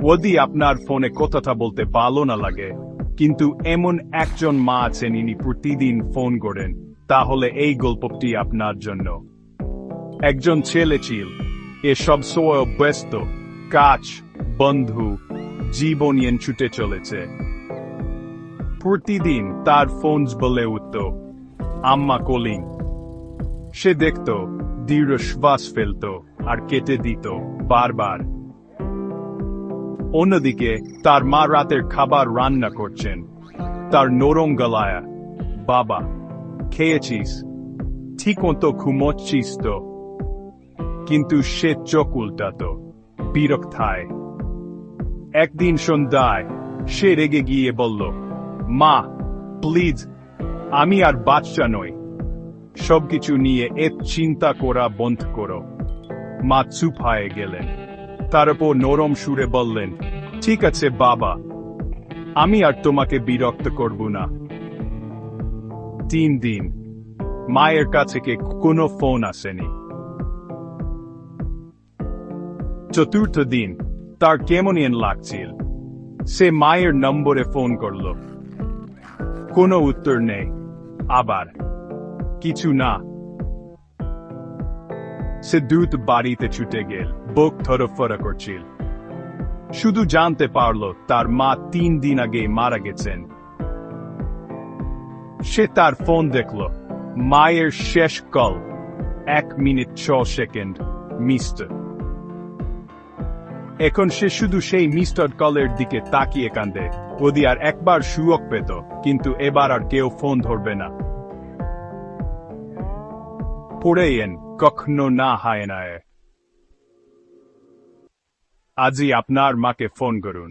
যদি আপনার ফোনে কথা বলতে ভালো না লাগে, কিন্তু এমন একজন মা আছেন ইনি প্রতিদিন ফোন করেন, তাহলে এই গল্পটি আপনার জন্য। একজন ছেলে ছিল, এসব সময় ব্যস্ত, কাজ, বন্ধু, জীবন নিয়ে ছুটে চলেছে। প্রতিদিন তার ফোন বলে উঠত, আম্মা কলিং। সে দেখত, দৃঢ় শ্বাস ফেলত, আর কেটে দিত বারবার। অন্যদিকে তার মা রাতের খাবার রান্না করছেন, তার নরম গলায়, বাবা, খেয়েছিস? ঠিক মতো ঘুমোচ্ছিস তো? কিন্তু সে চোখ উল্টাত, বিরক্তায়। একদিন সন্ধ্যায় সে রেগে গিয়ে বলল, মা, প্লিজ, আমি আর বাচ্চা নই, সবকিছু নিয়ে এত চিন্তা করা বন্ধ করো। মা চুপ হয়ে গেলেন, তারপর নরম সুরে বললেন, ঠিক আছে বাবা, আমি আর তোমাকে বিরক্ত করব না। 3 দিন মায়ের কাছে কোনো ফোন আসেনি। চতুর্থ দিন তার কেমন লাগছিল। সে মায়ের নম্বরে ফোন করল, কোনো উত্তর নেই। আবার কিছু না। সে দ্রুত বাড়িতে ছুটে গেল, বুক ধড়ফড় করছিল। শুধু জানতে পারল তার মা 3 দিন আগে মারা গেছেন। সে তার ফোন দেখল, মায়ের শেষ কল 1 মিনিট 6 সেকেন্ড মিস্টার। এখন সে শুধু সেই মিস্টার কলের দিকে তাকিয়ে কান্দে। যদি আর একবার সুযোগ পেত, কিন্তু এবার আর কেউ ফোন ধরবে না। পড়েন কখনো না হয় না। আজই আপনার মাকে ফোন করুন।